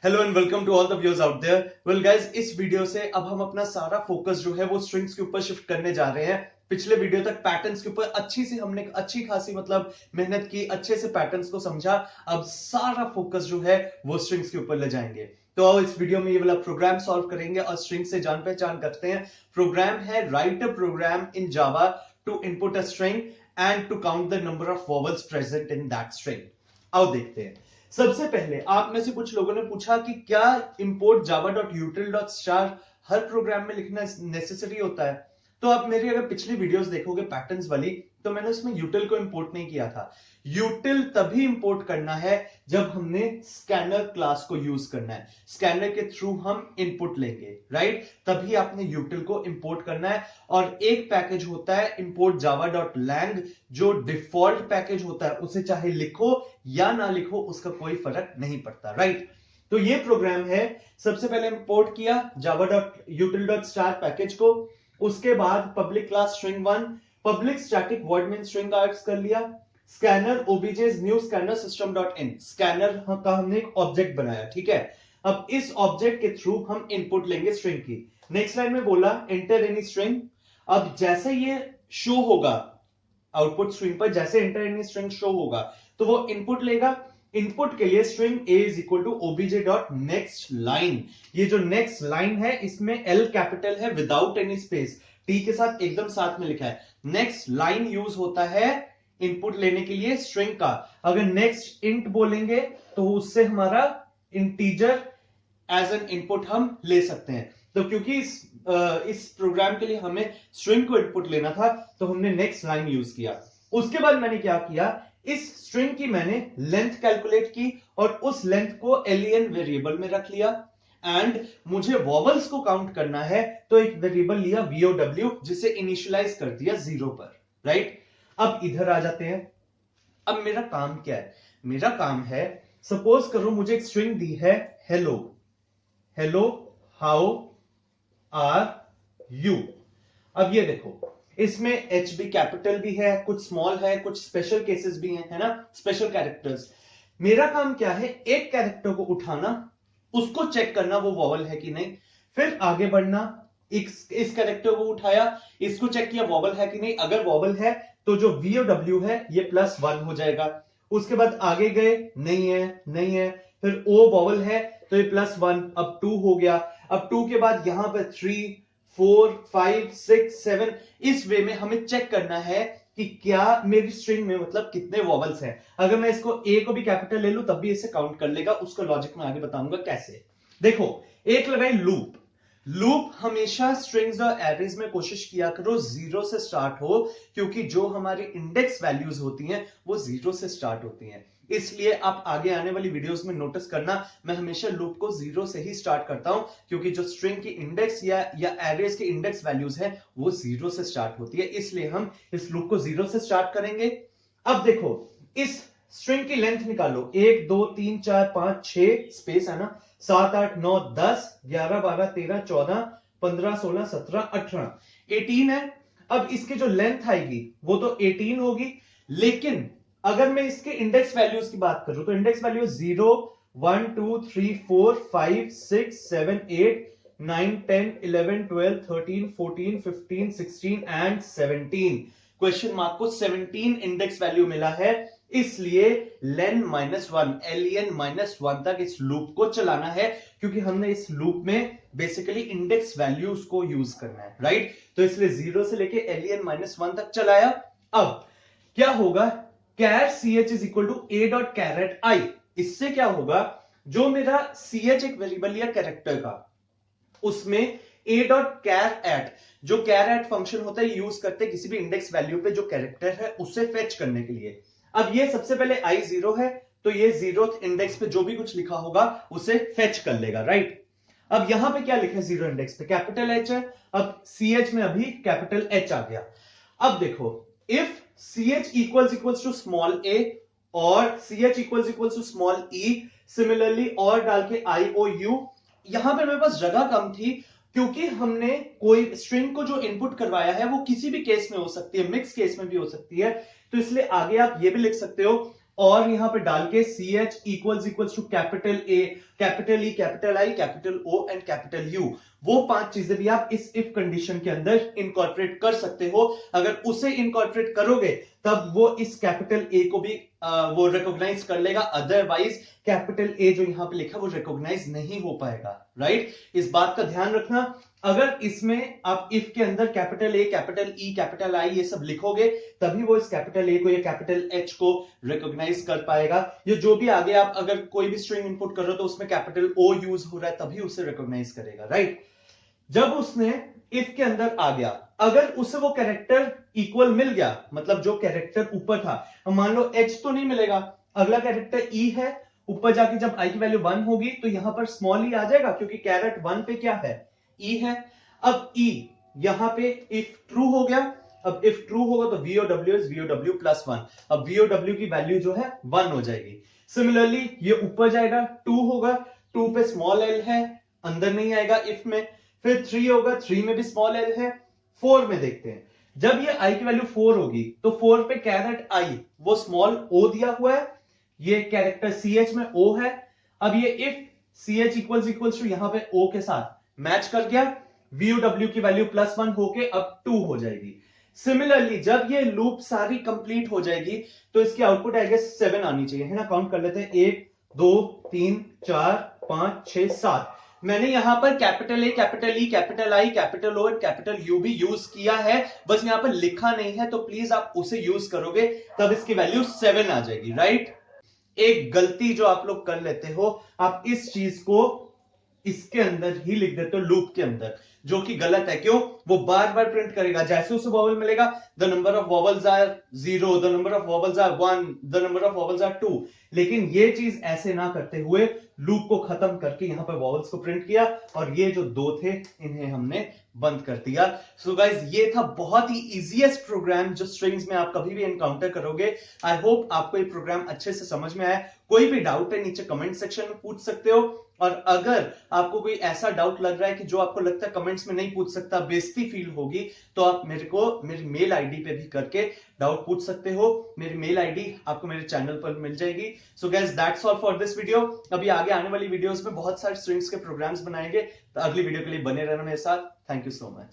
Hello and welcome to all the viewers out there. Well guys, इस video से अब हम अपना सारा फोकस जो है वो स्ट्रिंग्स के ऊपर शिफ्ट करने जा रहे हैं। पिछले वीडियो तक पैटर्न्स के ऊपर हमने अच्छी खासी मेहनत की, अच्छे से पैटर्न्स को समझा। अब सारा फोकस जो है वो स्ट्रिंग्स के ऊपर ले जाएंगे। तो आओ इस वीडियो में ये वाला प्रोग्राम सॉल्व करेंगे और स्ट्रिंग से जान पहचान करते हैं। प्रोग्राम है write a program in Java to input a string and to count the number of vowels present in that string. आओ देखते हैं। सबसे पहले आप में से कुछ लोगों ने पूछा कि क्या इंपोर्ट java.util.star हर प्रोग्राम में लिखना नेसेसरी होता है। तो आप मेरी अगर पिछली वीडियोस देखोगे पैटर्न्स वाली, तो मैंने उसमें यूटिल को इंपोर्ट नहीं किया था। यूटिल तभी इंपोर्ट करना है जब हमने स्कैनर क्लास को यूज करना है, स्कैनर के थ्रू हम इनपुट लेंगे, राइट? तभी आपने यूटिल को इंपोर्ट करना है। और एक पैकेज होता है इंपोर्ट java.lang, जो डिफॉल्ट पैकेज होता है, उसे चाहे लिखो या ना लिखो उसका कोई फर्क नहीं पड़ता, राइट? तो ये प्रोग्राम है। सबसे पहले इंपोर्ट किया java.util.star पैकेज को, उसके बाद public class string1, public static void main string का कर लिया। Scanner obj new scanner system dot in, scanner का हमने एक ऑब्जेक्ट बनाया, ठीक है। अब इस ऑब्जेक्ट के थ्रू हम इनपुट लेंगे स्ट्रिंग की। नेक्स्ट लाइन में बोला एंटर एनी स्ट्रिंग। अब जैसे ये शो होगा आउटपुट स्ट्रिंग पर, जैसे एंटर एनी स्ट्रिंग शो होगा तो वो इनपुट लेगा। इनपुट के लिए string a is equal to OBJ dot next line. ये जो नेक्स्ट लाइन है इसमें एल कैपिटल है विदाउट एनी स्पेस, टी के साथ एकदम साथ में लिखा है। नेक्स्ट लाइन यूज होता है इनपुट लेने के लिए स्ट्रिंग का। अगर नेक्स्ट इंट बोलेंगे तो उससे हमारा इंटीजर एज एन इनपुट हम ले सकते हैं। तो क्योंकि इस प्रोग्राम के लिए हमें स्ट्रिंग को इनपुट लेना था तो हमने नेक्स्ट लाइन यूज किया। उसके बाद मैंने क्या किया, इस स्ट्रिंग की मैंने लेंथ कैलकुलेट की और उस लेंथ को एलियन वेरिएबल में रख लिया। एंड मुझे वॉवल्स को काउंट करना है तो एक वेरिएबल लिया VOW, जिसे इनिशियलाइज कर दिया 0 पर, राइट? अब इधर आ जाते हैं। अब मेरा काम क्या है? मेरा काम है, सपोज करो मुझे एक स्ट्रिंग दी है hello, hello how are you. अब ये देखो, इसमें एच भी कैपिटल भी है, कुछ स्मॉल है, कुछ स्पेशल केसेस भी हैं, है ना, स्पेशल कैरेक्टर्स। मेरा काम क्या है, एक कैरेक्टर को उठाना, उसको चेक करना वो वॉवल है कि नहीं, फिर आगे बढ़ना। इस कैरेक्टर को उठाया, इसको चेक किया वॉवल है कि नहीं, अगर वॉवल है तो जो VOW है ये +1 हो जाएगा। उसके बाद आगे गए, नहीं है, नहीं है, फिर O वॉवल है तो ये +1, अब 2 हो गया। अब 2 के बाद यहां पर 3 4 5 6 7, इस वे में हमें चेक करना है कि क्या मेरी स्ट्रिंग में कितने वॉवल्स हैं। अगर मैं इसको ए को भी कैपिटल ले लूं तब भी इसे काउंट कर लेगा। उसका लॉजिक मैं आगे बताऊंगा कैसे। देखो, एक लगाई लूप। लूप हमेशा स्ट्रिंग्स और एरेज में कोशिश किया करो 0 से स्टार्ट हो, क्योंकि जो हमारी इंडेक्स वैल्यूज होती हैं वो 0 से स्टार्ट होती हैं। इसलिए आप आगे आने वाली वीडियोस में नोटिस करना, मैं हमेशा लूप को 0 से ही स्टार्ट करता हूं, क्योंकि जो स्ट्रिंग की इंडेक्स या एरेज की इंडेक्स वैल्यूज है वो 0 से स्टार्ट होती है। इसलिए हम इस लूप को 0 से स्टार्ट करेंगे। अब देखो, इस स्ट्रिंग की लेंथ निकालो, 1 2 3 4 5 6 स्पेस है ना, 7 8 9 10 11 12 13 14 15 16 17 18 18 है। अब इसकी जो लेंथ आएगी वो तो 18 होगी, लेकिन अगर मैं इसके इंडेक्स वैल्यूज की बात करूं तो index value 0 1 2 3 4 5 6 7 8 9 10 11 12 13 14 15 16 and 17। Question mark को 17 इंडेक्स वैल्यू मिला है, इसलिए len -1 एलियन -1 तक इस लूप को चलाना है, क्योंकि हमने इस लूप में बेसिकली इंडेक्स वैल्यूज को यूज करना है, राइट? तो इसलिए 0 से लेके एलियन -1 तक चलाया। अब क्या होगा, char ch is equal to a dot char at I. इससे क्या होगा, जो मेरा ch एक वेरिएबल या कैरेक्टर का, उसमें a डॉट कैर एट, जो कैर एट फंक्शन होता है यूज करते किसी भी इंडेक्स वैल्यू पे जो कैरेक्टर है उसे फेच करने के लिए। अब ये सबसे पहले i 0 है तो ये 0th इंडेक्स पे जो भी कुछ लिखा होगा उसे फेच कर लेगा, राइट? अब यहां पे क्या लिखा है 0 इंडेक्स पे, कैपिटल H है। अब ch में अभी कैपिटल H आ गया। अब देखो, if ch equals to small a और ch equals to small e, similarly और डाल के IOU। यहां पे मेरे पास जगह कम थी, क्योंकि हमने कोई स्ट्रिंग को जो इनपुट करवाया है वो किसी भी केस में हो सकती है, मिक्स केस में भी हो सकती है, तो इसलिए आगे आप ये भी लिख सकते हो और यहां पे डाल के C H equals to capital A, capital E, capital I, capital O and capital U, वो 5 चीजें भी आप इस इफ कंडीशन के अंदर इनकॉर्पोरेट कर सकते हो। अगर उसे इनकॉर्पोरेट करोगे तब वो इस कैपिटल ए को भी वो रिकॉग्नाइज कर लेगा, अदरवाइज कैपिटल ए जो यहां पे लिखा वो रिकॉग्नाइज नहीं हो पाएगा, राइट। इस बात का ध्यान रखना, अगर इसमें आप इफ के अंदर capital A, capital E, capital आई ये सब लिखोगे तभी वो इस कैपिटल ए को या कैपिटल एच को रिकॉग्नाइज कर पाएगा। ये जो भी आगे आप अगर कोई भी स्ट्रिंग इनपुट कर रहे हो तो उसमें कैपिटल ओ यूज हो रहा है तभी उसे रिकॉग्नाइज करेगा, राइट। जब उसने इफ के अंदर आ गया, अगर उसे वो कैरेक्टर इक्वल मिल गया, मतलब जो कैरेक्टर ऊपर था, अब मान लो एच तो नहीं मिलेगा, अगला कैरेक्टर ई है, ऊपर जाके जब आई की वैल्यू 1 होगी तो यहां पर स्मॉल ई आ जाएगा क्योंकि कैरेट 1 पे क्या है, ई है। अब ई यहां पे इफ ट्रू हो गया, अब इफ ट्रू होगा तो वीओडब्ल्यू इज वीओडब्ल्यू प्लस 1, अब वीओडब्ल्यू की वैल्यू जो है 1 हो जाएगी। सिमिलरली ये ऊपर जाएगा, 2 होगा, 2 पे स्मॉल एल है, अंदर नहीं आएगा इफ में, फिर 3 होगा, 3 में भी स्मॉल एल है। 4 में देखते हैं, जब ये आई की वैल्यू 4 होगी तो 4 पे कैरेट आई वो स्मॉल ओ दिया हुआ है, ये कैरेक्टर सी एच में ओ है। अब ये if C H equals to यहां पे ओ के साथ मैच कर गया, वीओडब्ल्यू की वैल्यू +1 होके अब 2 हो जाएगी। सिमिलरली जब ये लूप सारी कंप्लीट हो जाएगी तो इसकी आउटपुट आई गेस 7 आनी चाहिए, है ना। काउंट कर लेते हैं, 1 2 3 4 5 6 7। मैंने यहां पर capital A, capital E, capital I, capital O and capital U भी यूज किया है, बस यहां पर लिखा नहीं है, तो प्लीज आप उसे यूज करोगे तब इसकी वैल्यू 7 आ जाएगी, राइट। एक गलती जो आप लोग कर लेते हो, आप इस चीज को इसके अंदर ही लिख देते हो लूप के अंदर, जो कि गलत है। क्यों? वो बार बार प्रिंट करेगा, जैसे उसे वॉवल मिलेगा the number of vowels are 0, the number of vowels are 1, the number of vowels are 2। लेकिन ये चीज ऐसे ना करते हुए लूप को खत्म करके यहां पर वॉवल्स को प्रिंट किया और ये जो 2 थे इन्हें हमने बंद कर दिया। सो गाइज ये था बहुत ही इजीएस्ट प्रोग्राम जो स्ट्रिंग्स में आप कभी भी एनकाउंटर करोगे। आई होप आपको ये प्रोग्राम अच्छे से समझ में आया। कोई भी डाउट है नीचे कमेंट सेक्शन में पूछ सकते हो, और अगर आपको कोई ऐसा डाउट लग रहा है कि जो आपको लगता है कमेंट्स में नहीं पूछ सकता, बेइज्जती फील होगी, तो आप मेरे को मेरी मेल आईडी पे भी करके डाउट पूछ सकते हो। मेरी मेल आईडी आपको मेरे चैनल पर मिल जाएगी। So guys that's all for this video. अभी आगे आने वाली वीडियोस में बहुत सारे स्ट्रिंग्स के प्रोग्राम्स बनाएंगे, तो अगली वीडियो के लिए बने रहना मेरे साथ। Thank you so much.